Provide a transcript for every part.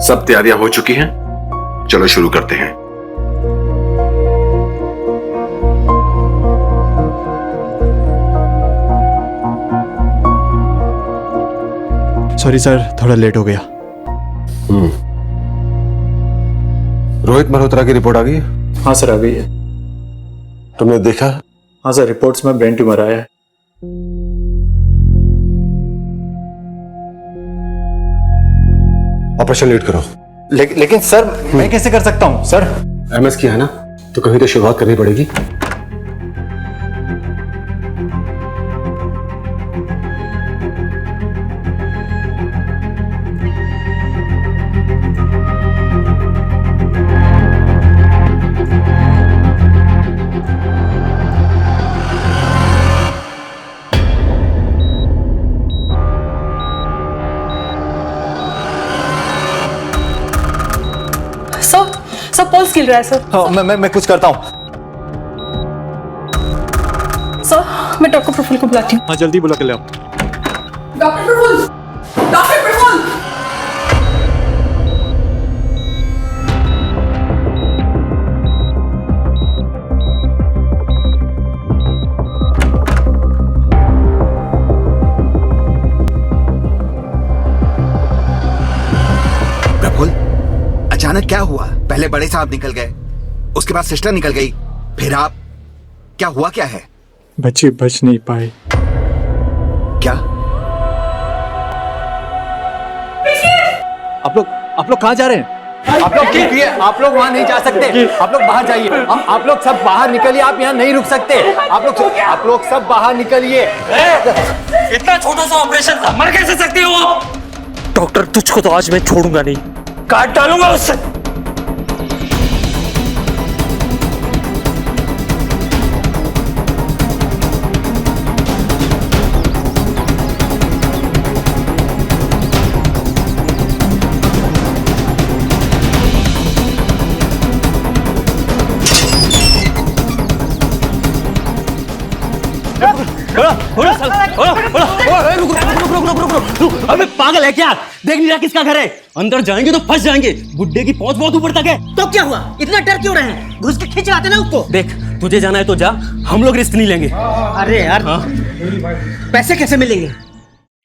सब तैयारियां हो चुकी हैं, चलो शुरू करते हैं। सॉरी सर, थोड़ा लेट हो गया। रोहित मल्होत्रा की रिपोर्ट आ गई है? हाँ सर, आ गई है। तुमने देखा? हाँ सर, रिपोर्ट्स में ब्रेन ट्यूमर आया है। ऑपरेशन लीड करो। लेकिन सर, मैं कैसे कर सकता हूँ सर? एमएस किया है ना, तो कहीं तो शुरुआत करनी पड़ेगी। सर पल्स गिर रहा है सर। हाँ, मैं कुछ करता हूँ। सर, मैं डॉक्टर प्रफुल्ल को बुलाती हूँ। हाँ, जल्दी बुला के ले आओ। Doctor Praful, doctor Praful. अचानक क्या हुआ? पहले बड़े साहब निकल गए, उसके बाद सिस्टर निकल गई, फिर आप। क्या हुआ, क्या है? बच्चे बच नहीं पाए। क्या? आप लोग कहाँ जा रहे हैं? आप लोग वहाँ नहीं जा सकते। आप लोग बाहर जाइए। आप लोग सब बाहर निकलिए। आप यहाँ नहीं रुक सकते। आप लोग सब बाहर निकलिए। इतना छोटा सा ऑपरेशन था, मर कैसे सकते हो आप? डॉक्टर, तुझको तो आज मैं छोड़ूंगा नहीं, काट डालूंगा उससे। अबे पागल है क्या? देख नहीं रहा किसका घर है? अंदर जाएंगे तो फंस जाएंगे। गुड्डे की पहुंच बहुत ऊपर तक है। तो क्या हुआ? इतना डर क्यों रहे हैं? घुस के खींच लाते ना उसको। देख, तुझे जाना है तो जा, हम लोग रिस्क नहीं लेंगे। अरे यार, पैसे कैसे मिलेंगे?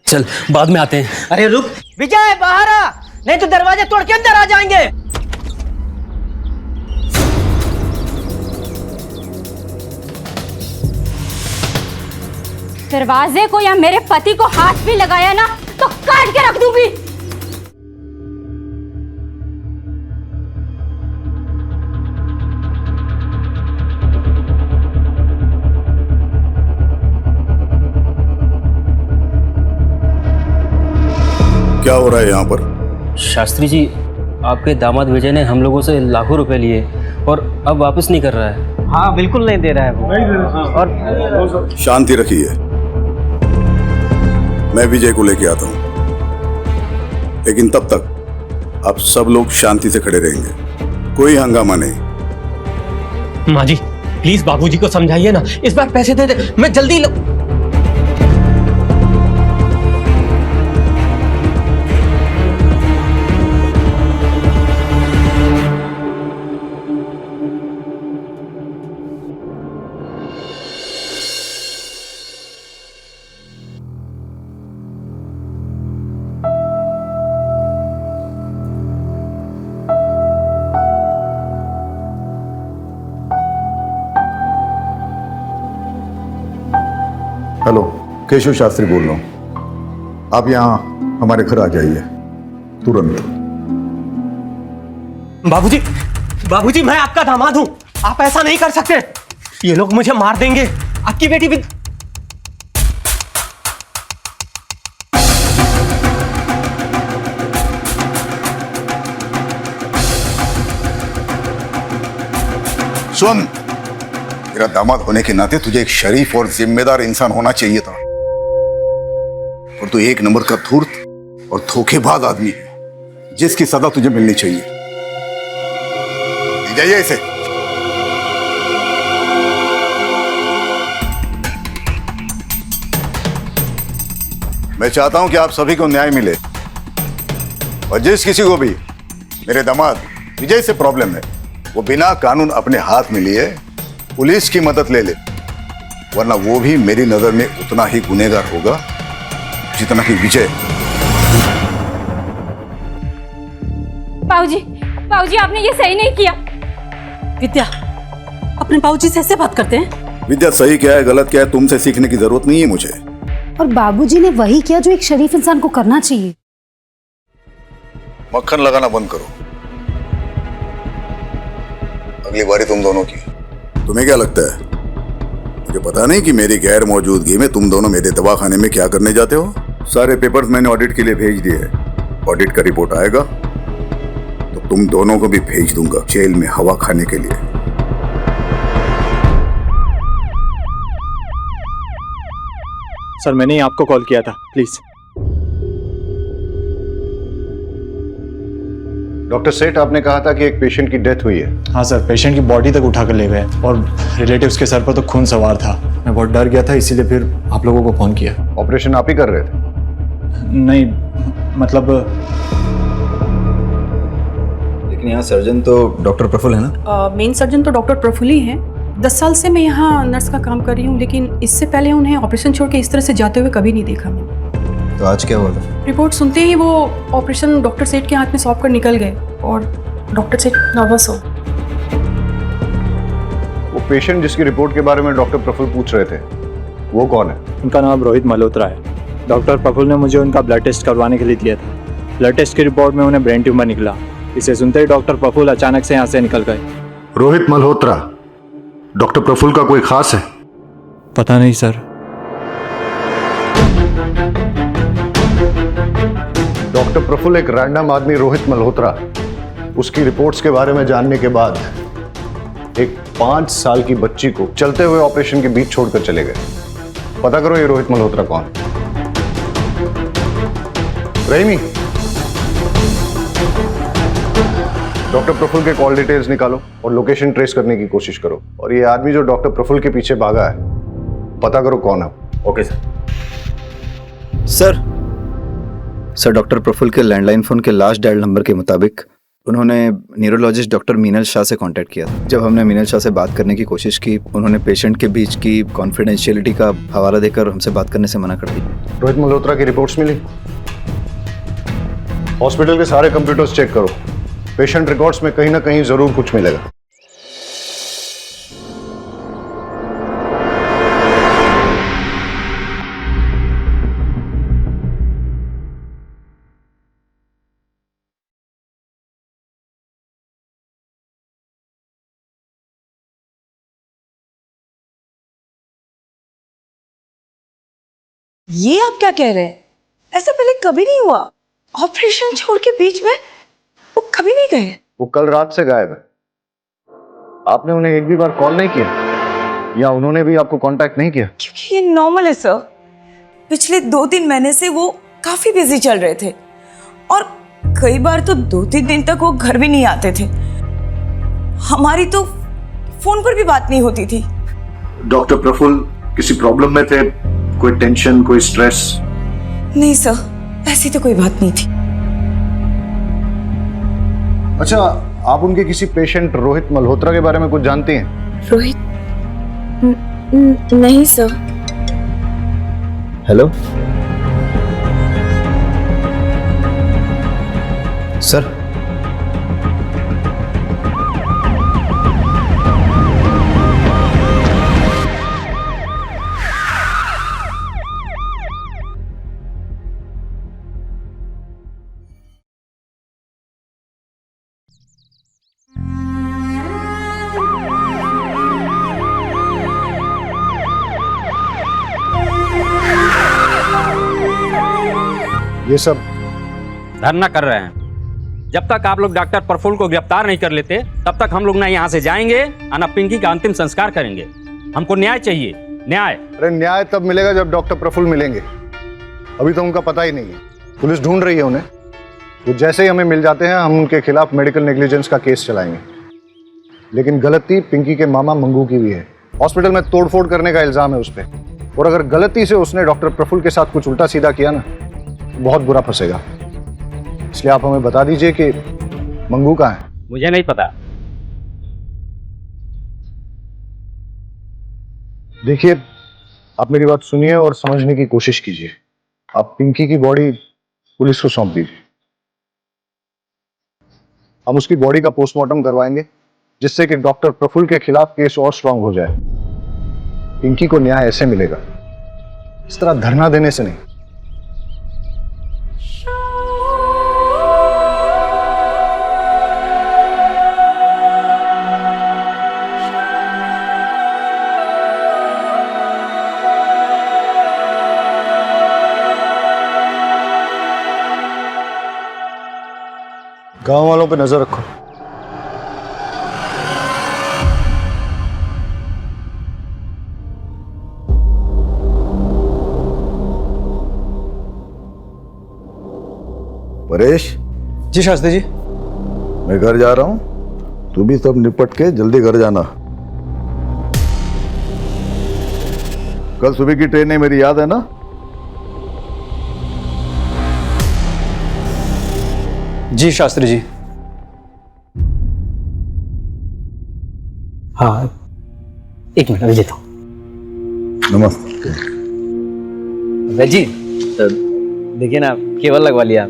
चल, बाद में आते हैं। अरे रुक विजय, बाहर आ, नहीं तो दरवाजे तोड़ के अंदर आ जाएंगे। दरवाजे को या मेरे पति को हाथ भी लगाया ना तो काट के रख दूंगी। क्या हो रहा है यहाँ पर? शास्त्री जी, आपके दामाद विजय ने हम लोगों से लाखों रुपए लिए और अब वापस नहीं कर रहा है। हाँ, बिल्कुल नहीं दे रहा है वो। और शांति रखिए, मैं विजय को लेके आता हूँ, लेकिन तब तक आप सब लोग शांति से खड़े रहेंगे, कोई हंगामा नहीं। माँ जी, प्लीज बाबूजी को समझाइए ना, इस बार पैसे दे दे, मैं जल्दी हेलो, केशव शास्त्री बोल रहा हूँ। आप यहाँ हमारे घर आ जाइए तुरंत। बाबूजी, मैं आपका दामाद हूँ, आप ऐसा नहीं कर सकते। ये लोग मुझे मार देंगे। आपकी बेटी भी। सुन, मेरा दामाद होने के नाते तुझे एक शरीफ और जिम्मेदार इंसान होना चाहिए था, और तू एक नंबर का धूर्त और धोखेबाज आदमी है, जिसकी सजा तुझे मिलनी चाहिए। ले जाइए इसे। मैं चाहता हूं कि आप सभी को न्याय मिले, और जिस किसी को भी मेरे दामाद विजय से प्रॉब्लम है। वो बिना कानून अपने हाथ में लिए पुलिस की मदद ले ले, वरना वो भी मेरी नजर में उतना ही गुनहगार होगा जितना कि विजय। बाबूजी आपने ये सही नहीं किया। विद्या, अपने बाबूजी से ऐसे बात करते हैं? विद्या, सही क्या है गलत क्या है तुमसे सीखने की जरूरत नहीं है मुझे। और बाबूजी ने वही किया जो एक शरीफ इंसान को करना चाहिए। मक्खन लगाना बंद करो, अगली बारी तुम दोनों की। तुम्हें क्या लगता है मुझे पता नहीं कि मेरी गैर मौजूदगी में तुम दोनों मेरे दवाखाने में क्या करने जाते हो? सारे पेपर्स मैंने ऑडिट के लिए भेज दिए। ऑडिट का रिपोर्ट आएगा तो तुम दोनों को भी भेज दूंगा जेल में हवा खाने के लिए। सर मैंने ही आपको कॉल किया था, प्लीज। डॉक्टर सेठ, आपने कहा था कि एक पेशेंट की डेथ हुई है। हाँ सर, पेशेंट की बॉडी तक उठा कर ले गए और रिलेटिव्स के सर पर तो खून सवार था। मैं बहुत डर गया था, इसीलिए फिर आप लोगों को फोन किया। ऑपरेशन आप ही कर रहे थे? नहीं मतलब, लेकिन यहाँ सर्जन तो डॉक्टर प्रफुल्ल है ना? मेन सर्जन तो डॉक्टर प्रफुल्ल ही हैं। 10 साल से मैं यहाँ नर्स का काम कर रही हूँ, लेकिन इससे पहले उन्हें ऑपरेशन छोड़ के इस तरह से जाते हुए कभी नहीं देखा मैंने। तो आज क्या हुआ था? रिपोर्ट सुनते ही वो ऑपरेशन डॉक्टर सेठ के हाथ में सौंप कर निकल गए और डॉक्टर सेठ नर्वस हो। वो पेशेंट जिसकी रिपोर्ट के बारे में डॉक्टर प्रफुल्ल पूछ रहे थे, वो कौन है? उनका नाम रोहित मल्होत्रा है। डॉक्टर प्रफुल्ल ने मुझे उनका ब्लड टेस्ट करवाने के लिए दिया था। ब्लड टेस्ट की रिपोर्ट में उन्हें ब्रेन ट्यूमर निकला। इसे सुनते ही डॉक्टर प्रफुल्ल अचानक से यहाँ से निकल गए। रोहित मल्होत्रा डॉक्टर प्रफुल्ल का कोई खास है? पता नहीं सर। डॉक्टर प्रफुल्ल एक रैंडम आदमी रोहित मल्होत्रा, उसकी रिपोर्ट्स के बारे में जानने के बाद एक 5 साल की बच्ची को चलते हुए ऑपरेशन के बीच छोड़कर चले गए। पता करो ये रोहित मल्होत्रा कौन? रहीमी, डॉक्टर प्रफुल्ल के कॉल डिटेल्स निकालो और लोकेशन ट्रेस करने की कोशिश करो। और ये आदमी जो डॉक्टर प्रफुल्ल के पीछे भागा है, पता करो कौन है। Okay sir. Sir doctor Praful के लैंडलाइन फोन के लास्ट डायल नंबर के मुताबिक उन्होंने न्यूरोलॉजिस्ट डॉक्टर मीनल शाह से कांटेक्ट किया था। जब हमने मीनल शाह से बात करने की कोशिश की, उन्होंने पेशेंट के बीच की कॉन्फिडेंशियलिटी का हवाला देकर हमसे बात करने से मना कर दी। रोहित मल्होत्रा की रिपोर्ट्स मिली? हॉस्पिटल के सारे कंप्यूटर्स चेक करो, पेशेंट रिकॉर्ड्स में कहीं ना कहीं जरूर कुछ मिलेगा। ये आप क्या कह रहे हैं? ऐसा पहले कभी नहीं हुआ। ऑपरेशन छोड़ के बीच में वो कभी नहीं गए। वो कल रात से गायब है। आपने उन्हें एक भी बार कॉल नहीं किया या उन्होंने भी आपको कांटेक्ट नहीं किया? क्योंकि ये नॉर्मल है सर। पिछले 2-3 महीने से वो काफी बिजी चल रहे थे और कई बार तो 2-3 दिन तक वो घर भी नहीं आते थे। हमारी तो फोन पर भी बात नहीं होती थी। डॉक्टर प्रफुल्ल किसी प्रॉब्लम में थे? कोई टेंशन, कोई स्ट्रेस? नहीं सर, ऐसी तो कोई बात नहीं थी। अच्छा, आप उनके किसी पेशेंट रोहित मल्होत्रा के बारे में कुछ जानती हैं? रोहित? नहीं सर। Hello sir. ये सब धरना कर रहे हैं। जब तक आप लोग डॉक्टर प्रफुल्ल को गिरफ्तार नहीं कर लेते, तब तक हम लोग ना यहाँ से जाएंगे और ना पिंकी का अंतिम संस्कार करेंगे। हमको न्याय चाहिए, न्याय। अरे न्याय तब मिलेगा जब डॉक्टर प्रफुल्ल मिलेंगे। अभी तो उनका पता ही नहीं है। पुलिस ढूंढ रही है उन्हें। तो जैसे ही हमें मिल जाते हैं, हम उनके खिलाफ मेडिकल नेग्लिजेंस का केस चलाएंगे। लेकिन गलती पिंकी के मामा मंगू की भी है। हॉस्पिटल में तोड़फोड़ करने का इल्जाम है उस पर, और अगर गलती से उसने डॉक्टर प्रफुल्ल के साथ कुछ उल्टा सीधा किया ना, बहुत बुरा फंसेगा। इसलिए आप हमें बता दीजिए कि मंगू कहाँ है? मुझे नहीं पता। देखिए, आप मेरी बात सुनिए और समझने की कोशिश कीजिए। आप पिंकी की बॉडी पुलिस को सौंप दीजिए। हम उसकी बॉडी का पोस्टमार्टम करवाएंगे, जिससे कि डॉक्टर प्रफुल्ल के खिलाफ केस और स्ट्रांग हो जाए। पिंकी को न्याय ऐसे मिलेगा, इस तरह धरना देने से नहीं। गांव वालों पे नजर रखो। परेश, जी शास्त्री जी। मैं घर जा रहा हूं, तू भी सब निपट के जल्दी घर जाना। कल सुबह की ट्रेन है, मेरी याद है ना? जी शास्त्री जी। हाँ, एक मिनट अभी लेता हूँ। नमस्ते। वैद जी, देखिए ना, केबल लगवा लिया,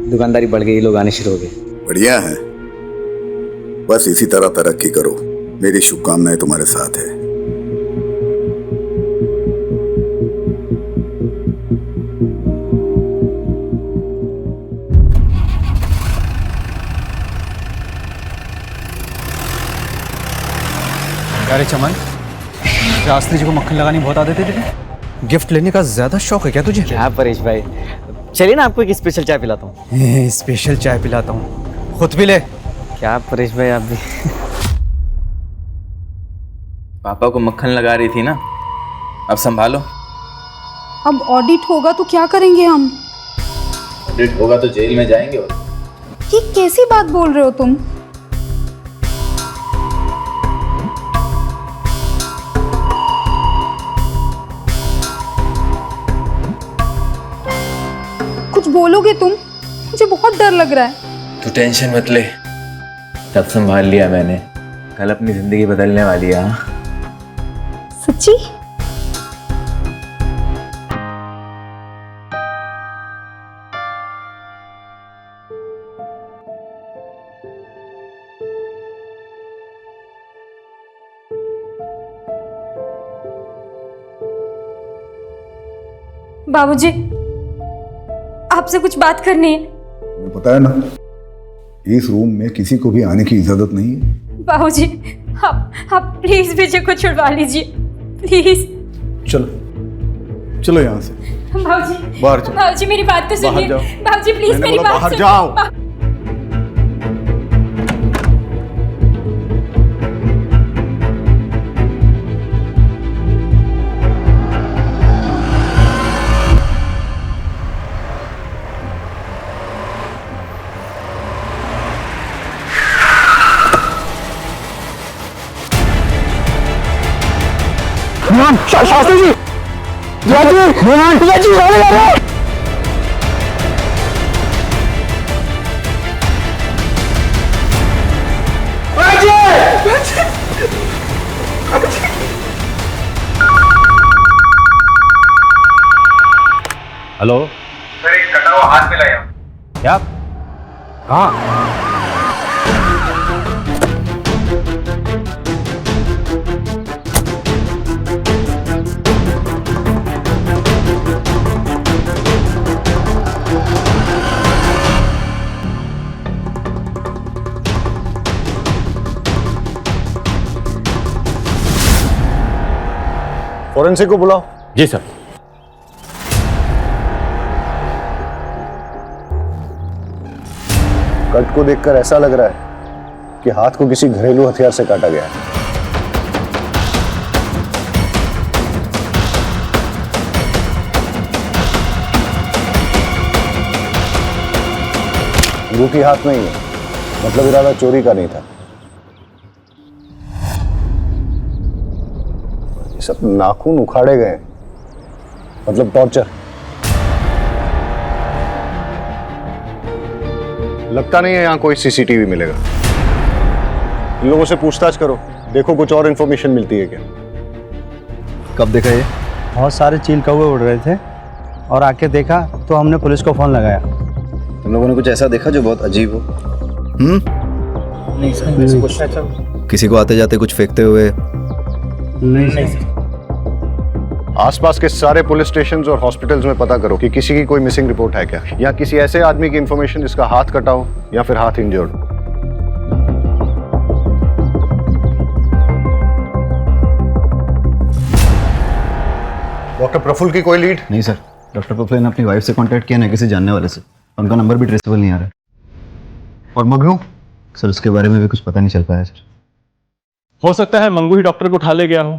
दुकानदारी बढ़ गई, लोग आने शुरू हो गए। बढ़िया है, बस इसी तरह तरक्की करो। मेरी शुभकामनाएं तुम्हारे साथ है। अरे चमन, शास्त्री जी को मक्खन लगानी बहुत आदत है तुझे? गिफ्ट लेने का ज्यादा शौक है क्या तुझे? क्या परेश भाई, चलिए ना आपको एक स्पेशल चाय पिलाता हूँ। स्पेशल चाय पिलाता हूँ, खुद भी ले। क्या परेश भाई, आप भी पापा को मक्खन लगा रही थी ना, अब संभालो। अब ऑडिट होगा तो क्या करेंगे हम? ऑडिट होगा तो जेल में जाएंगे। और ये कैसी बात बोल रहे हो तुम? कुछ बोलोगे तुम? मुझे बहुत डर लग रहा है। तू टेंशन मत ले, सब संभाल लिया मैंने। कल अपनी जिंदगी बदलने वाली है। सच्ची? बाबूजी, आपसे कुछ बात करनी है। तुम्हें पता है ना, इस रूम में किसी को भी आने की इजाजत नहीं है। बाबूजी, आप प्लीज विजय को छुड़वा लीजिए, प्लीज। चलो चलो यहाँ से बाबूजी, बाहर चलो। बाबूजी मेरी बात तो बाहर सुनिए। जाओ। बाबूजी प्लीज मैंने मेरी बोला बात बाहर सुनिए। जाओ। शास्त्री जी, हेलो सर, एक कटा हुआ हाथ मिला है। क्या? कहाँ? फॉरेंसिक को बुलाओ। जी सर। कट को देखकर ऐसा लग रहा है कि हाथ को किसी घरेलू हथियार से काटा गया है। अंगूठी हाथ में ही है, मतलब इरादा चोरी का नहीं था। ये सब नाखून उखाड़े गए, मतलब टॉर्चर। लगता नहीं है यहाँ कोई सीसीटीवी मिलेगा। इन लोगों से पूछताछ करो, देखो कुछ और इन्फॉर्मेशन मिलती है क्या। कब देखा ये? बहुत सारे चील कौवे उड़ रहे थे और आके देखा तो हमने पुलिस को फोन लगाया। तुम लोगों ने कुछ ऐसा देखा जो बहुत अजीब हो? नहीं सर, किसी को आते जाते कुछ फेंकते हुए? नहीं सर। आसपास के सारे पुलिस स्टेशंस और हॉस्पिटल्स में पता करो कि किसी की कोई मिसिंग रिपोर्ट है क्या, या किसी ऐसे आदमी की इंफॉर्मेशन जिसका हाथ कटा हो या फिर हाथ इंजर्ड हो। डॉक्टर प्रफुल्ल की कोई लीड? नहीं सर, डॉक्टर प्रफुल्ल ने अपनी वाइफ से कांटेक्ट किया ना किसी जानने वाले से, उनका नंबर भी ट्रेसेबल नहीं आ रहा है। और मगनू? सर उसके बारे में भी कुछ पता नहीं चल पाया सर। हो सकता है मंगू ही डॉक्टर को उठा ले गया हो।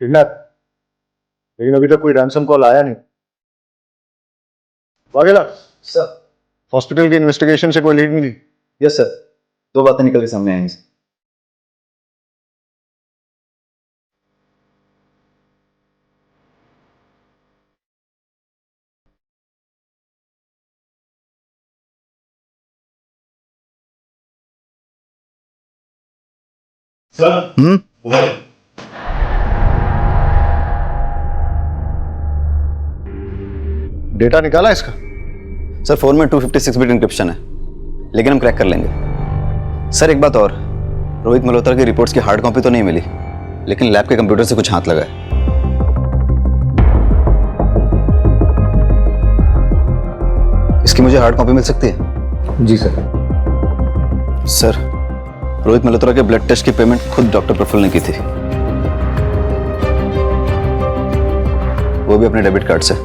किडनैप? लेकिन अभी तक कोई रैंसम कॉल आया नहीं। वाघेला सर, हॉस्पिटल की इन्वेस्टिगेशन से कोई लीड मिली? यस सर, 2 बातें निकल के सामने आई सर। डेटा निकाला इसका? सर फोन में 256 बिट इंक्रिप्शन है, लेकिन हम क्रैक कर लेंगे। सर एक बात और, रोहित मल्होत्रा की रिपोर्ट्स की हार्ड कॉपी तो नहीं मिली, लेकिन लैब के कंप्यूटर से कुछ हाथ लगा है। इसकी मुझे हार्ड कॉपी मिल सकती है? जी सर। सर रोहित मल्होत्रा के ब्लड टेस्ट की पेमेंट खुद डॉक्टर प्रफुल्ल ने की थी, वो भी अपने डेबिट कार्ड से।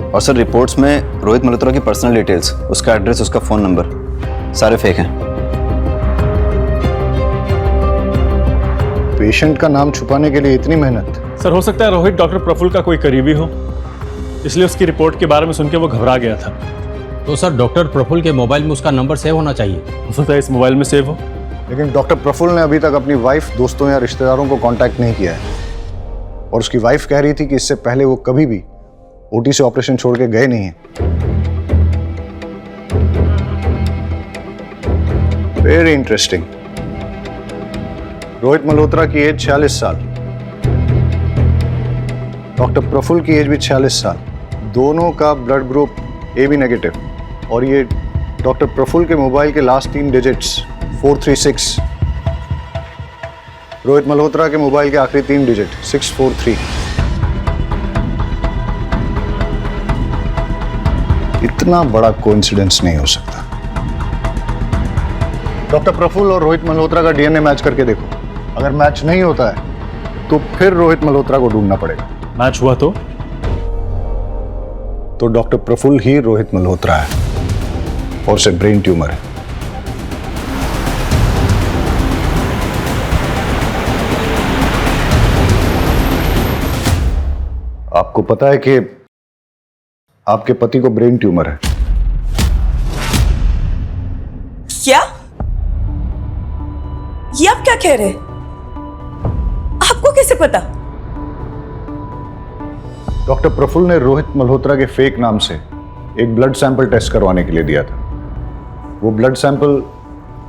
और सर रिपोर्ट्स में रोहित मल्होत्रा की पर्सनल डिटेल्स, उसका एड्रेस, उसका फोन नंबर सारे फेक हैं। पेशेंट का नाम छुपाने के लिए इतनी मेहनत? सर हो सकता है रोहित डॉक्टर प्रफुल्ल का कोई करीबी हो, इसलिए उसकी रिपोर्ट के बारे में सुन के वो घबरा गया था। तो सर डॉक्टर प्रफुल्ल के मोबाइल में उसका नंबर सेव होना चाहिए। हो सकता है इस मोबाइल में सेव हो। लेकिन डॉक्टर प्रफुल्ल ने अभी तक अपनी वाइफ, दोस्तों या रिश्तेदारों को कांटेक्ट नहीं किया है, और उसकी वाइफ कह रही थी कि इससे पहले वो कभी भी ओटी से ऑपरेशन छोड़ के गए नहीं हैं। Very interesting. रोहित मल्होत्रा की एज 46 साल, डॉक्टर प्रफुल्ल की एज भी 46 साल, दोनों का ब्लड ग्रुप AB नेगेटिव, और ये डॉक्टर प्रफुल्ल के मोबाइल के लास्ट 3 डिजिट्स 436, रोहित मल्होत्रा के मोबाइल के आखिरी 3 डिजिट 643। इतना बड़ा कोइंसिडेंस नहीं हो सकता। डॉक्टर प्रफुल्ल और रोहित मल्होत्रा का DNA मैच करके देखो, अगर मैच नहीं होता है तो फिर रोहित मल्होत्रा को ढूंढना पड़ेगा। मैच हुआ तो डॉक्टर प्रफुल्ल ही रोहित मल्होत्रा है, और उसे ब्रेन ट्यूमर है। आपको पता है कि आपके पति को ब्रेन ट्यूमर है? क्या? ये आप क्या कह रहे हैं? आपको कैसे पता? डॉक्टर प्रफुल्ल ने रोहित मल्होत्रा के फेक नाम से एक ब्लड सैंपल टेस्ट करवाने के लिए दिया था। वो ब्लड सैंपल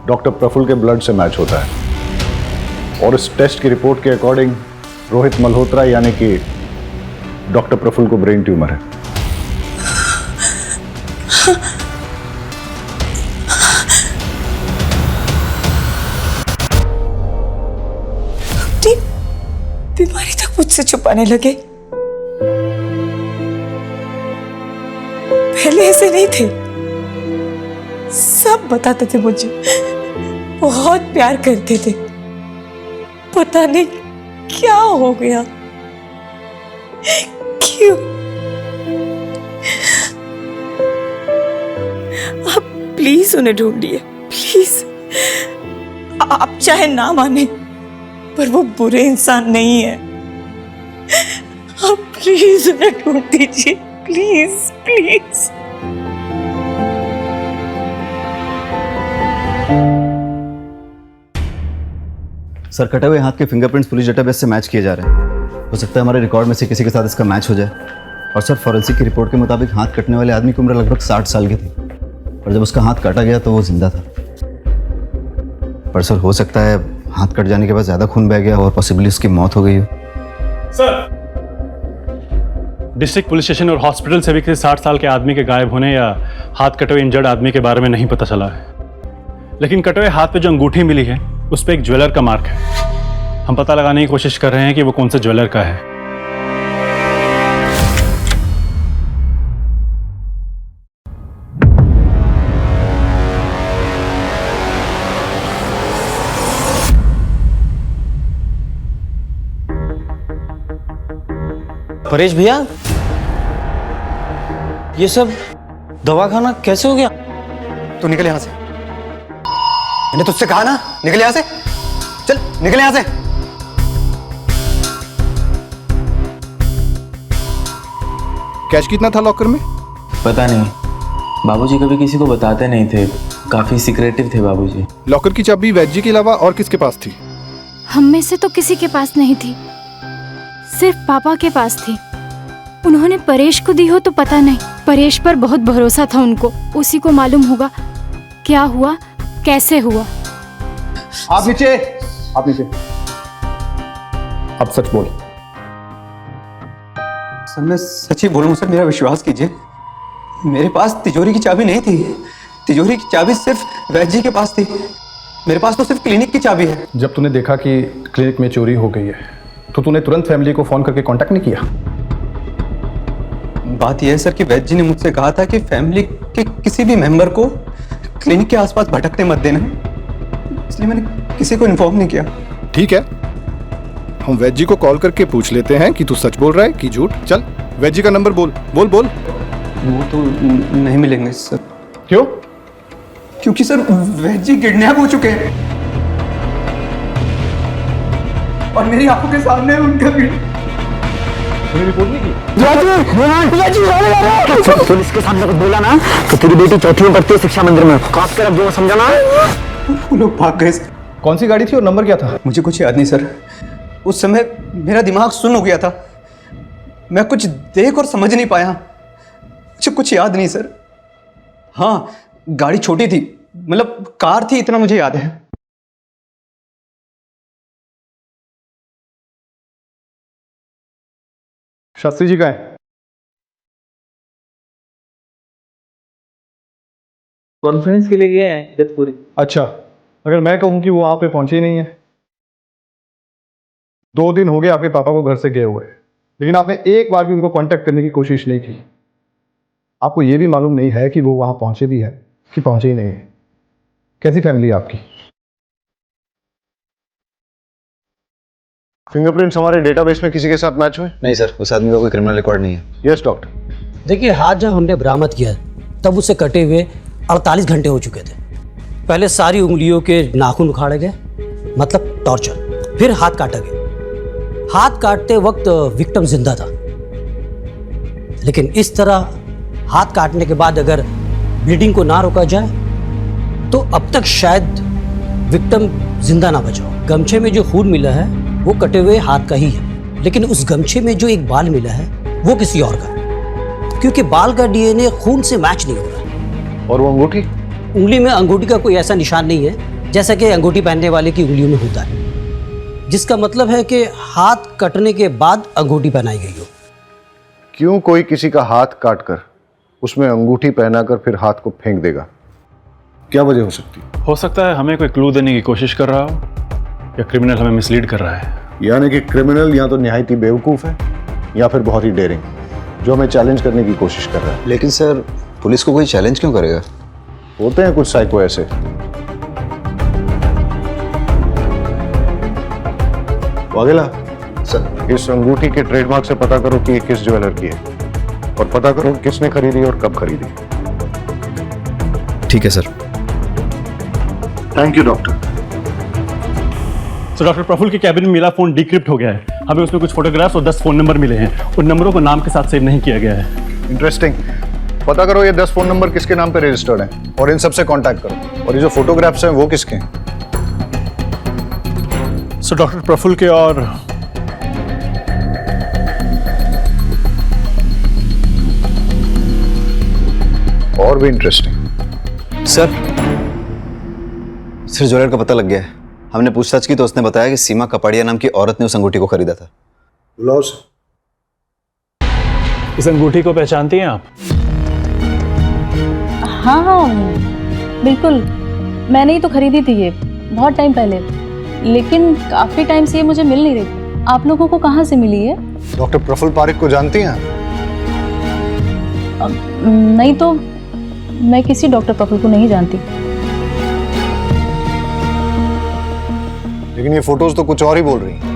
डॉक्टर प्रफुल्ल के ब्लड से मैच होता है, और इस टेस्ट की रिपोर्ट के अकॉर्डिंग रोहित मल्होत्रा यानी कि डॉक्टर प्रफुल्ल को ब्रेन ट्यूमर है। बीमारी तक मुझसे छुपाने लगे। पहले ऐसे नहीं थे, सब बताते थे मुझे, बहुत प्यार करते थे। पता नहीं क्या हो गया, क्यों? आप प्लीज उन्हें ढूंढिए, प्लीज। आप चाहे ना माने, पर वो बुरे इंसान नहीं है। आप प्लीज उन्हें ढूंढ दीजिए, प्लीज प्लीज। सर कटे हुए हाथ के फिंगरप्रिंट्स पुलिस डेटाबेस से मैच किए जा रहे हैं। हो सकता है हमारे रिकॉर्ड में से किसी के साथ इसका मैच हो जाए। और सर फॉरेंसिक की रिपोर्ट के मुताबिक हाथ कटने वाले आदमी की उम्र लगभग 60 साल की थी। और जब उसका हाथ काटा गया तो वो जिंदा था। पर सर हो सकता है हाथ कट जाने के बाद ज़्यादा खून बह गया और पॉसिबली उसकी मौत हो गई हो। सर, डिस्ट्रिक्ट पुलिस स्टेशन और हॉस्पिटल से भी किसी 60 साल के आदमी के गायब होने या हाथ कटे हुए इंजर्ड आदमी के बारे में नहीं पता चला है, लेकिन कटे हुए हाथ पे जो अंगूठी मिली है उस पर एक ज्वेलर का मार्क है। हम पता लगाने की कोशिश कर रहे हैं कि वो कौन से ज्वेलर का है। परेश भैया, ये सब दवाखाना कैसे हो गया? तू निकल यहां से। मैंने तुझसे कहा ना, निकल यहां से। चल निकल यहां से। कैश कितना था लॉकर में? पता नहीं, बाबूजी कभी किसी को बताते नहीं थे, काफी सीक्रेटिव थे बाबूजी। लॉकर की चाबी वैजी के अलावा और किसके पास थी? हम में से तो किसी के पास नहीं थी, सिर्फ पापा के पास थी। उन्होंने परेश को दी हो तो पता नहीं, परेश पर बहुत भरोसा था उनको, उसी को मालूम होगा क्या हुआ, कैसे हुआ। आप नीचे, आप नीचे। अब सच बोल। सर मैं सच ही बोलूं सर, मेरा विश्वास कीजिए, मेरे पास तिजोरी की चाबी नहीं थी। तिजोरी की चाबी सिर्फ वैद्य जी के पास थी, मेरे पास तो सिर्फ क्लिनिक की चाबी है। जब तूने देखा कि क्लिनिक में चोरी हो गई है तो तूने तुरंत फैमिली को फोन करके कांटेक्ट नहीं किया? बात यह है सर कि वैद्य जी ने मुझसे कहा था कि फैमिली के किसी भी मेंबर को क्लिनिक के आसपास भटकने मत देना, इसलिए मैंने किसी को इन्फॉर्म नहीं किया। ठीक है, हम वैद्य जी को कॉल करके पूछ लेते हैं कि तू सच बोल रहा है कि झूठ। चल वैद्य जी का नंबर बोल बोल बोल। वो तो नहीं मिलेंगे सर। क्यों? क्योंकि सर वैद्य जी किडनैप हो चुके हैं और मेरी आंखों के सामने उनका रिपोर्ट नहीं की? पुलिस के सामने कुछ बोला ना तो तेरी बेटी चौथी में पढ़ती है शिक्षा मंदिर में, खास कर अब जो समझा ना। वो लोग भाग गए। कौन सी गाड़ी थी और नंबर क्या था? मुझे कुछ याद नहीं सर, उस समय मेरा दिमाग सुन्न हो गया था, मैं कुछ देख और समझ नहीं पाया, मुझे कुछ याद नहीं सर। हाँ, गाड़ी छोटी थी, मतलब कार थी, इतना मुझे याद है। शास्त्री जी का है? कॉन्फ्रेंस के लिए गए हैं जतपुरी। अच्छा, अगर मैं कहूं कि वो वहां पे पहुंचे ही नहीं है। 2 दिन हो गए आपके पापा को घर से गए हुए, लेकिन आपने एक बार भी उनको कांटेक्ट करने की कोशिश नहीं की। आपको ये भी मालूम नहीं है कि वो वहां पहुंचे भी है कि पहुंचे ही नहीं है। कैसी फैमिली है आपकी? फिंगरप्रिंट्स हमारे डेटाबेस में किसी के साथ मैच हुए? नहीं सर, उस आदमी का कोई क्रिमिनल रिकॉर्ड नहीं है। Yes doctor. देखिए, हाथ जब हमने बरामद किया तब उसे कटे हुए 48 घंटे हो चुके थे। पहले सारी उंगलियों के नाखून उखाड़े गए, मतलब टॉर्चर, फिर हाथ काटा गया। हाथ काटते वक्त विक्टिम जिंदा था, लेकिन इस तरह हाथ काटने के बाद अगर ब्लीडिंग को ना रोका जाए तो अब तक शायद विक्टिम जिंदा ना बचा हो। गमछे में जो खून मिला है वो कटे हुए हाथ का ही है, लेकिन उस गमछे में जो एक बाल मिला है वो किसी और का, क्योंकि बाल का डीएनए खून से मैच नहीं हो रहा। और वो अंगूठी? उंगली में अंगूठी का कोई ऐसा निशान नहीं है जैसा कि अंगूठी पहनने वाले की उंगलियों में होता है, जिसका मतलब है कि हाथ कटने के बाद अंगूठी पहनाई गई हो। क्यों कोई किसी का हाथ काटकर उसमें अंगूठी पहनाकर फिर हाथ को फेंक देगा? क्या वजह हो सकती है? हो सकता है हमें कोई क्लू देने की कोशिश कर रहा हो या क्रिमिनल हमें मिसलीड कर रहा है। यानी कि क्रिमिनल या तो निहायत ही बेवकूफ है या फिर बहुत ही डेयरिंग, जो हमें चैलेंज करने की कोशिश कर रहा है। लेकिन सर, पुलिस को कोई चैलेंज क्यों करेगा? होते हैं कुछ साइको ऐसे। वागेला सर, इस अंगूठी के ट्रेडमार्क से पता करो कि ये किस ज्वेलर की है, और पता करो किसने खरीदी और कब खरीदी। ठीक है सर। Thank you doctor. तो डॉक्टर प्रफुल्ल के कैबिन में मिला फोन डिक्रिप्ट हो गया है। हमें उसमें कुछ फोटोग्राफ्स और 10 फोन नंबर मिले हैं। उन नंबरों को नाम के साथ सेव नहीं किया गया है। इंटरेस्टिंग। पता करो ये 10 फोन नंबर किसके नाम पे रजिस्टर्ड हैं और इन सबसे कांटेक्ट करो। और ये जो फोटोग्राफ्स हैं वो किसके हैं? सो डॉक्टर प्रफुल्ल के और भी इंटरेस्टिंग, सर ज्वेलर का पता लग गया है। हमने पूछताछ की तो उसने बताया कि सीमा कपाड़िया नाम की औरत ने उस अंगूठी को खरीदा था। बुलाओ उसे। इस अंगूठी को पहचानती हैं आप? हाँ हाँ बिल्कुल, मैंने ही तो खरीदी थी ये बहुत टाइम पहले, लेकिन काफ़ी टाइम से ये मुझे मिल नहीं रही थी। आप लोगों को कहाँ से मिली है? डॉक्टर प्रफुल्ल पारिक को जानती हैं? नहीं तो मैं किसी डॉक्टर प्रफुल्ल को नहीं जानती। लेकिन ये फोटोज तो कुछ और ही बोल रही हैं।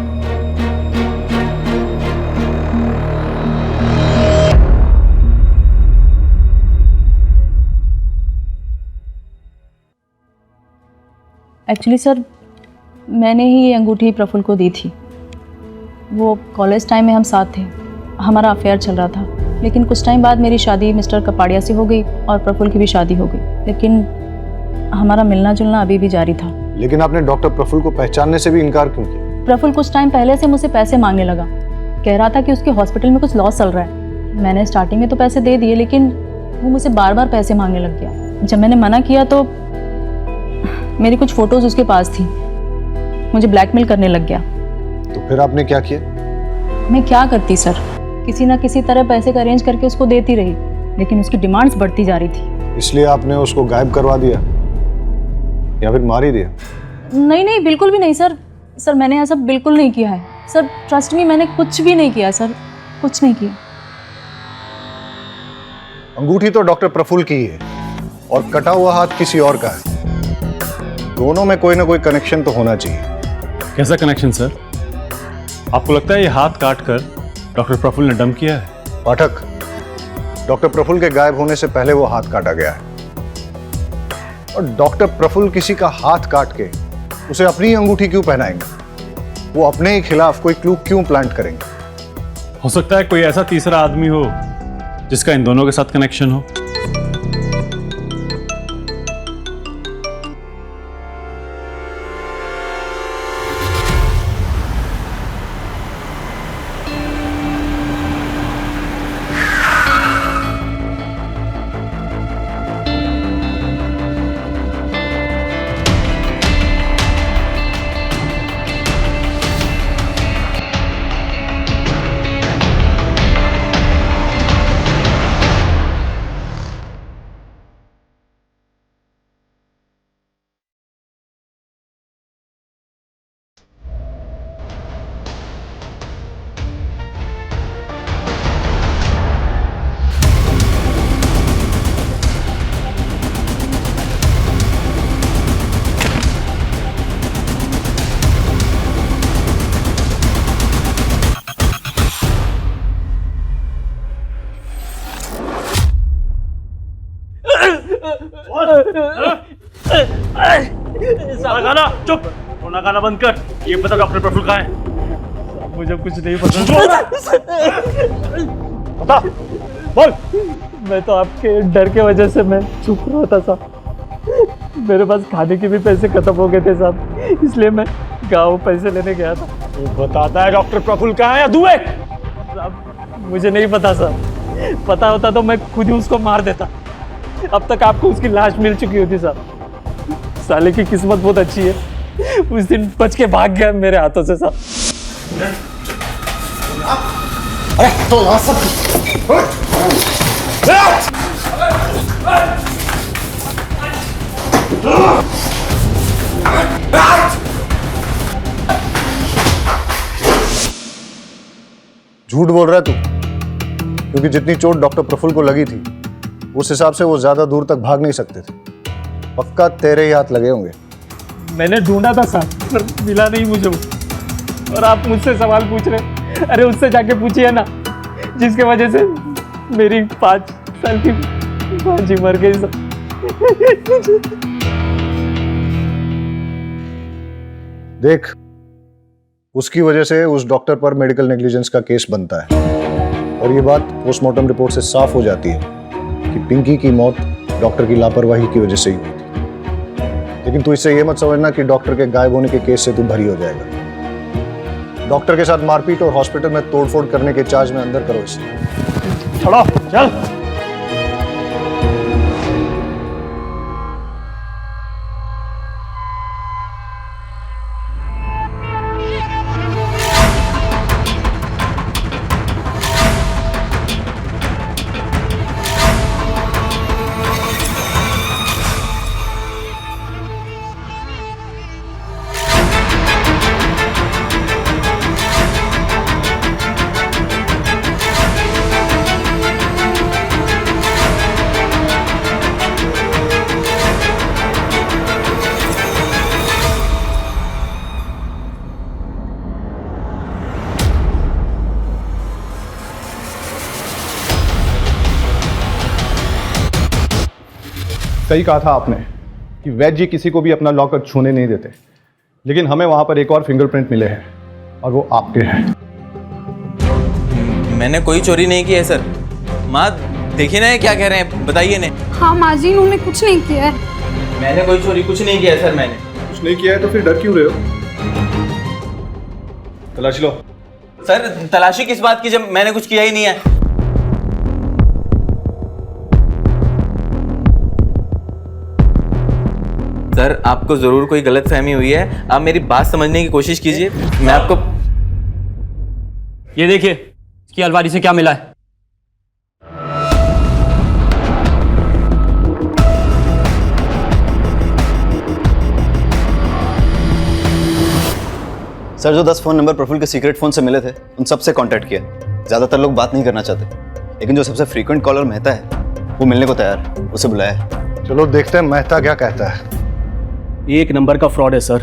एक्चुअली सर, मैंने ही ये अंगूठी प्रफुल्ल को दी थी। वो कॉलेज टाइम में हम साथ थे, हमारा अफेयर चल रहा था। लेकिन कुछ टाइम बाद मेरी शादी मिस्टर कपाड़िया से हो गई और प्रफुल्ल की भी शादी हो गई, लेकिन हमारा मिलना जुलना अभी भी जारी था। लेकिन आपने डॉक्टर प्रफुल्ल को पहचानने से भी इनकार क्यों किया? प्रफुल्ल कुछ टाइम पहले से मुझसे पैसे मांगने लगा, कह रहा था कि उसके हॉस्पिटल में कुछ लॉस चल रहा है। मैंने स्टार्टिंग में तो पैसे दे दिए, लेकिन वो मुझसे बार बार पैसे मांगने लग गया। जब मैंने मना किया तो मेरी कुछ फ़ोटोज़ उसके पास थी, मुझे ब्लैकमेल करने लग गया। तो फिर आपने क्या किया? मैं क्या करती सर, किसी ना किसी तरह पैसे का अरेंज करके उसको देती रही, लेकिन उसकी डिमांड्स बढ़ती जा रही थी। इसलिए आपने उसको गायब करवा दिया या फिर मार ही दिया? नहीं नहीं, बिल्कुल भी नहीं सर। सर मैंने ऐसा बिल्कुल नहीं किया है सर, ट्रस्ट मी, मैंने कुछ भी नहीं किया सर, कुछ नहीं किया। अंगूठी तो डॉक्टर प्रफुल्ल की है और कटा हुआ हाथ किसी और का है। दोनों में कोई ना कोई कनेक्शन तो होना चाहिए। कैसा कनेक्शन सर? आपको लगता है ये हाथ काट कर डॉक्टर प्रफुल्ल ने डंप किया है? पाठक, डॉक्टर प्रफुल्ल के गायब होने से पहले वो हाथ काटा गया है और डॉक्टर प्रफुल्ल किसी का हाथ काट के उसे अपनी अंगूठी क्यों पहनाएंगे? वो अपने ही खिलाफ कोई क्लू क्यों प्लांट करेंगे? हो सकता है कोई ऐसा तीसरा आदमी हो जिसका इन दोनों के साथ कनेक्शन हो। गाना चुप, रोना गाना बंद कर। ये बता डॉक्टर प्रफुल्ल कहाँ है? मुझे कुछ नहीं पता। बता, बोल। मैं तो आपके डर के वजह से मैं चुप रहा था साहब। मेरे पास खाने के भी पैसे खत्म हो गए थे साहब, इसलिए मैं गाँव पैसे लेने गया था। तू बताता है डॉक्टर प्रफुल्ल कहाँ है या दुए? साहब मुझे नहीं पता साहब, पता होता तो मैं खुद ही उसको मार देता। अब तक आपको उसकी लाश मिल चुकी होती साहब। साले की किस्मत बहुत अच्छी है, उस दिन बच के भाग गया मेरे हाथों से साहब। अरे तो यहाँ सब झूठ बोल रहा है तू, क्योंकि जितनी चोट डॉक्टर प्रफुल्ल को लगी थी उस हिसाब से वो ज्यादा दूर तक भाग नहीं सकते थे। पक्का तेरे ही हाथ लगे होंगे। मैंने ढूंढा था साहब, पर मिला नहीं मुझे वो। और आप मुझसे सवाल पूछ रहे? अरे उससे जाके पूछिए ना, जिसके वजह से मेरी 5 साल की भांजी मर गई साहब। देख, उसकी वजह से उस डॉक्टर पर मेडिकल नेग्लिजेंस का केस बनता है और ये बात पोस्टमार्टम रिपोर्ट से साफ हो जाती है कि पिंकी की मौत डॉक्टर की लापरवाही की वजह से ही हुई थी। लेकिन तू इससे ये मत समझना कि डॉक्टर के गायब होने के केस से तू भरी हो जाएगा। डॉक्टर के साथ मारपीट और हॉस्पिटल में तोड़फोड़ करने के चार्ज में अंदर करो इसे। चलो चल। सही कहा था आपने कि वैद्य जी किसी को भी अपना लॉकर छूने नहीं देते, लेकिन हमें वहां पर एक और फिंगरप्रिंट मिले हैं और वो आपके हैं। मैंने कोई चोरी नहीं की है सर। माँ देखिए ना ये क्या कह रहे हैं, बताइए ने। हाँ माँ जी, इन्होंने कुछ नहीं किया है। मैंने कोई चोरी कुछ नहीं किया है सर। मैंने कुछ नहीं किया है तो फिर डर क्यों रहे हो? तलाश लो। सर तलाशी किस बात की जब मैंने कुछ किया ही नहीं है। सर आपको जरूर कोई गलतफहमी हुई है, आप मेरी बात समझने की कोशिश कीजिए। मैं आपको ये देखिए इसकी अलमारी से क्या मिला है। सर जो 10 फ़ोन नंबर प्रफुल्ल के सीक्रेट फ़ोन से मिले थे उन सब से कांटेक्ट किया। ज़्यादातर लोग बात नहीं करना चाहते, लेकिन जो सबसे फ्रीक्वेंट कॉलर मेहता है वो मिलने को तैयार, उसे बुलाया है। चलो देखते हैं मेहता क्या कहता है। एक नंबर का फ्रॉड है सर।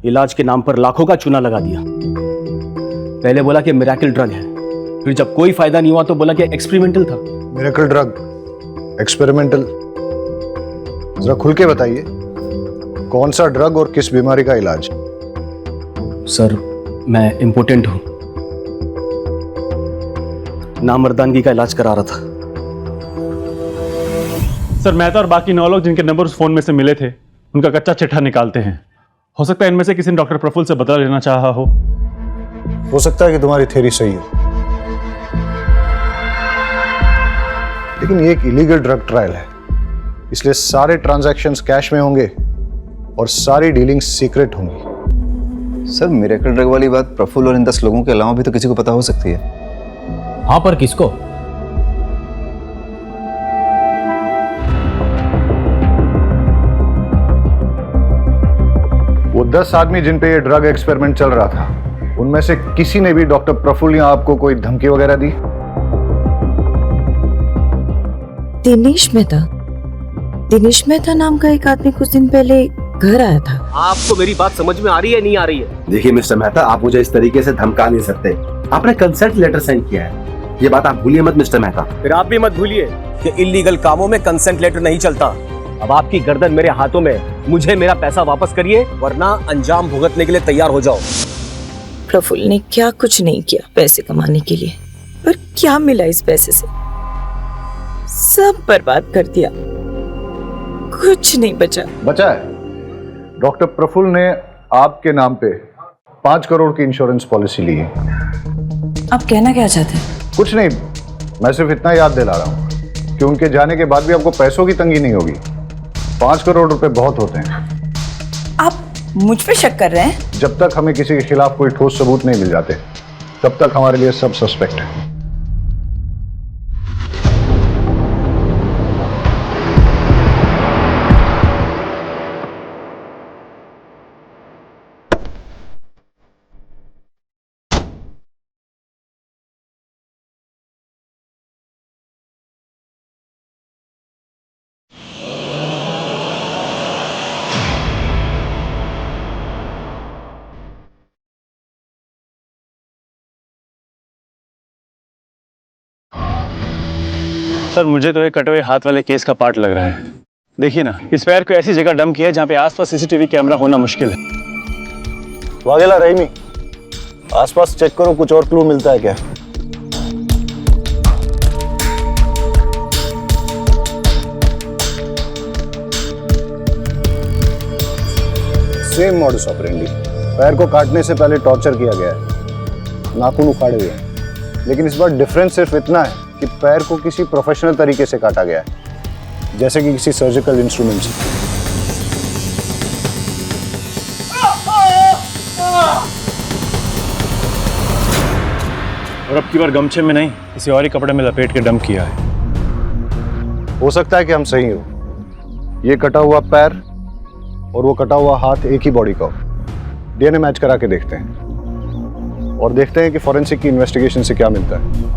इलाज के नाम पर लाखों का चूना लगा दिया। पहले बोला कि मिरेकल ड्रग है, फिर जब कोई फायदा नहीं हुआ तो बोला कि एक्सपेरिमेंटल था। मिरेकल ड्रग, एक्सपेरिमेंटल, जरा खुल के बताइए कौन सा ड्रग और किस बीमारी का इलाज? सर मैं इम्पोर्टेंट हूं, नामर्दानगी का इलाज करा रहा था। सर मेहता और बाकी 9 लोग जिनके नंबर उस फोन में से मिले थे उनका कच्चा चिट्ठा निकालते हैं। हो सकता है इनमें से किसी ने डॉक्टर प्रफुल्ल से बदला लेना चाहा हो सकता है कि तुम्हारी थ्योरी सही हो, लेकिन ये एक इलीगल ड्रग ट्रायल है, इसलिए सारे ट्रांजैक्शंस कैश में होंगे और सारी डीलिंग्स सीक्रेट होंगी। सर मिरेकल ड्रग वाली बात प्रफुल्ल और इन 10 लोगों के अलावा भी तो किसी को पता हो सकती है। हाँ पर किसको? वो 10 आदमी जिन पे ये ड्रग एक्सपेरिमेंट चल रहा था उनमें से किसी ने भी डॉक्टर प्रफुल्ल या आपको कोई धमकी वगैरह दी? दिनेश मेहता नाम का एक आदमी कुछ दिन पहले घर आया था। आपको मेरी बात समझ में आ रही है नहीं आ रही है? देखिए मिस्टर मेहता, आप मुझे इस तरीके से धमका नहीं सकते। आपने कंसेंट लेटर साइन किया है, ये बात आप भूलिए मत मिस्टर मेहता। फिर आप भी मत भूलिए कि इलीगल कामों में कंसेंट लेटर नहीं चलता। अब आपकी गर्दन मेरे हाथों में, मुझे मेरा पैसा वापस करिए वरना अंजाम भुगतने के लिए तैयार हो जाओ। प्रफुल्ल ने क्या कुछ नहीं किया पैसे कमाने के लिए, पर क्या मिला इस पैसे से? सब बर्बाद कर दिया, कुछ नहीं बचा है। डॉक्टर प्रफुल्ल ने आपके नाम पे 5 करोड़ की इंश्योरेंस पॉलिसी ली है। आप कहना क्या चाहते हैं? कुछ नहीं, मैं सिर्फ इतना याद दिला रहा हूँ कि उनके जाने के बाद भी आपको पैसों की तंगी नहीं होगी। 5 करोड़ रुपए बहुत होते हैं। आप मुझ पे शक कर रहे हैं? जब तक हमें किसी के खिलाफ कोई ठोस सबूत नहीं मिल जाते तब तक हमारे लिए सब सस्पेक्ट है। सर मुझे तो एक कटे हुए हाथ वाले केस का पार्ट लग रहा है। देखिए ना, इस पैर को ऐसी जगह डंप किया है जहाँ पे आसपास सीसीटीवी कैमरा होना मुश्किल है। वागेला रहीमी, आसपास चेक करो, कुछ और क्लू मिलता है क्या? Same modus operandi. पैर को काटने से पहले टॉर्चर किया गया है, नाखून उखाड़े हुए हैं, लेकिन इस बार डिफरेंस सिर्फ इतना है कि पैर को किसी प्रोफेशनल तरीके से काटा गया है, जैसे कि किसी सर्जिकल इंस्ट्रूमेंट से। और अब की बार गमछे में नहीं, किसी और ही कपड़े में लपेट के डंप किया है। हो सकता है कि हम सही हो। ये कटा हुआ पैर और वो कटा हुआ हाथ एक ही बॉडी का हो। डीएनए मैच करा के देखते हैं और देखते हैं कि फॉरेंसिक की इन्वेस्टिगेशन से क्या मिलता है।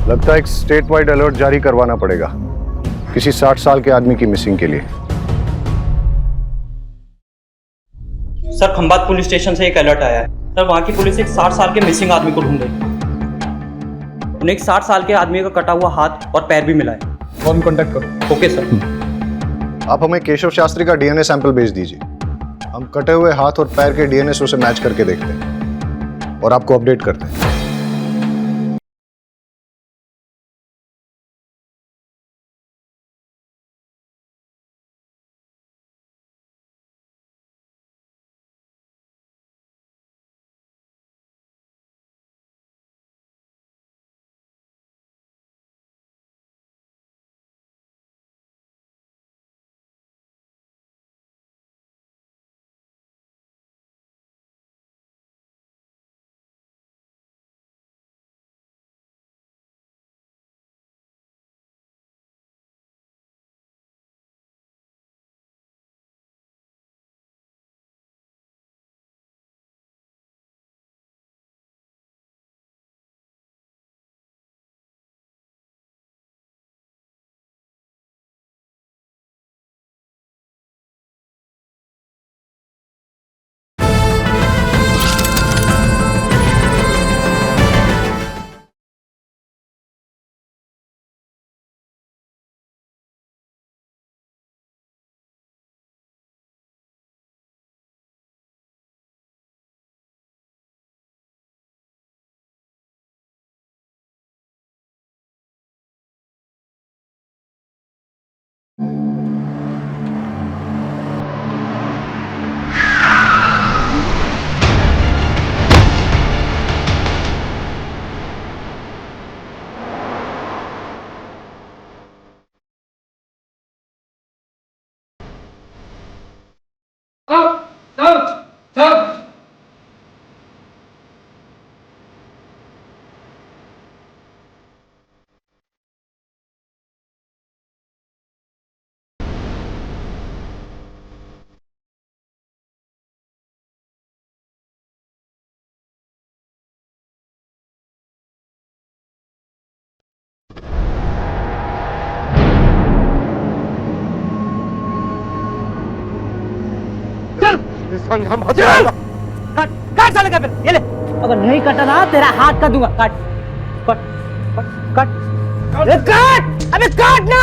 लगता है एक स्टेट वाइड अलर्ट जारी करवाना पड़ेगा किसी 60 साल के आदमी की मिसिंग के लिए। सर खंबात पुलिस स्टेशन से एक अलर्ट आया है। सर वहाँ की पुलिस एक 60 साल के मिसिंग आदमी को ढूंढ रही है। उन्हें एक 60 साल के आदमी का कटा हुआ हाथ और पैर भी मिला है। फोन कांटेक्ट करो। Okay sir. आप हमें केशव शास्त्री का डीएनए सैंपल भेज दीजिए। हम कटे हुए हाथ और पैर के डीएनए से मैच करके देखते हैं और आपको अपडेट करते हैं। काट साले का फिर ये ले। अगर नहीं कटा ना तेरा हाथ काट दूंगा। काट काट काट काट काट अबे काट ना।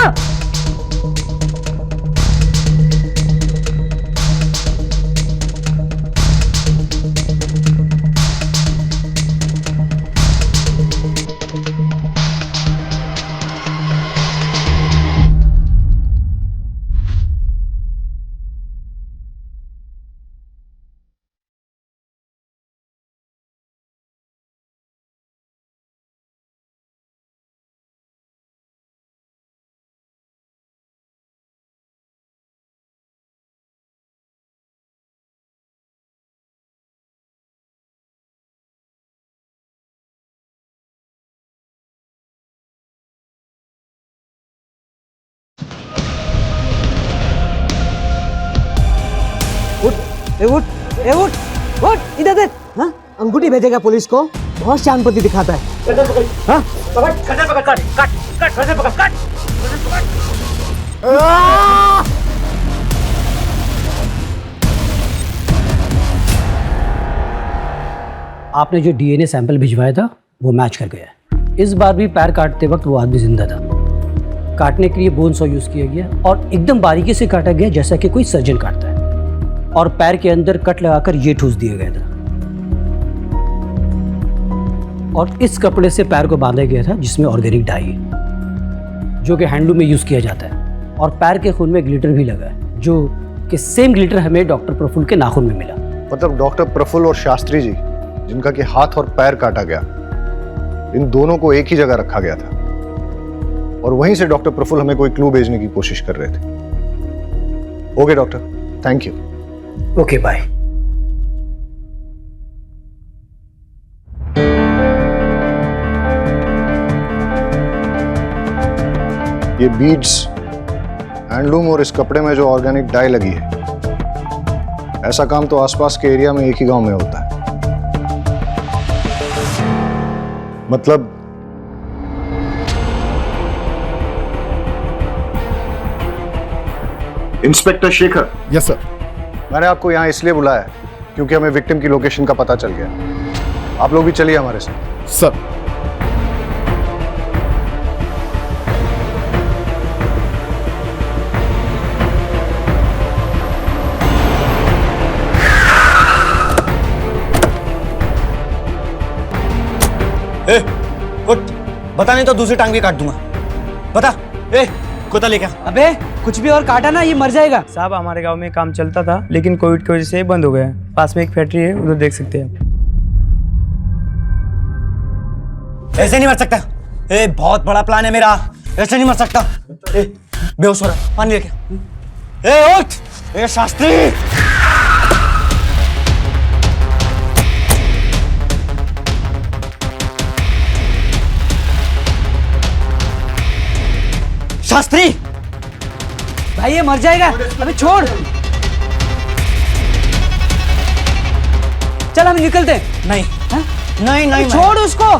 उठ इधर देख। हाँ अंगूठी भेजेगा पुलिस को, बहुत शानपति दिखाता है। हाँ पकड़ पकड़ काट काट काट पकड़ काट। आपने जो डीएनए सैंपल भिजवाया था वो मैच कर गया। इस बार भी पैर काटते वक्त वो आदमी जिंदा था। काटने के लिए बोन सॉ यूज किया गया और एकदम बारीकी से काटा गया जैसा कि कोई सर्जन काटता है। और पैर के अंदर कट लगाकर ये ठूस दिया गया था और इस कपड़े से पैर को बांधा गया था जिसमें ऑर्गेनिक डाई है जो कि हैंडलूम में यूज किया जाता है। और पैर के खून में ग्लिटर भी लगा है जो कि सेम ग्लिटर हमें डॉक्टर प्रफुल्ल के नाखून में मिला। मतलब डॉक्टर प्रफुल्ल और शास्त्री जी जिनका कि हाथ और पैर काटा गया, इन दोनों को एक ही जगह रखा गया था और वहीं से डॉक्टर प्रफुल्ल हमें कोई क्लू भेजने की कोशिश कर रहे थे। Okay doctor, thank you. Okay bye. ये बीड्स, हैंडलूम और इस कपड़े में जो ऑर्गेनिक डाई लगी है, ऐसा काम तो आसपास के एरिया में एक ही गांव में होता है। मतलब इंस्पेक्टर शेखर। Yes sir. मैंने आपको यहाँ इसलिए बुलाया है क्योंकि हमें विक्टिम की लोकेशन का पता चल गया। आप लोग भी चलिए हमारे साथ। सर उठ, बता नहीं तो दूसरी टांग भी काट दूंगा। बता। ए, कुत्ता लेके आ। अबे कुछ भी और काटा ना, ये मर जाएगा। साहब हमारे गांव में काम चलता था, लेकिन कोविड की वजह से बंद हो गया। पास में एक फैक्ट्री है, उधर देख सकते हैं। ऐसे नहीं मर सकता। ए, बहुत बड़ा प्लान है मेरा, ऐसे नहीं मर सकता। ए, बेहोश हो रहा, पानी लेके आ। ए, उठ। ए, शास्त्री। शास्त्री भाई ये मर जाएगा, अबे छोड़। चल हम निकलते हैं। नहीं, नहीं, नहीं, छोड़ उसको।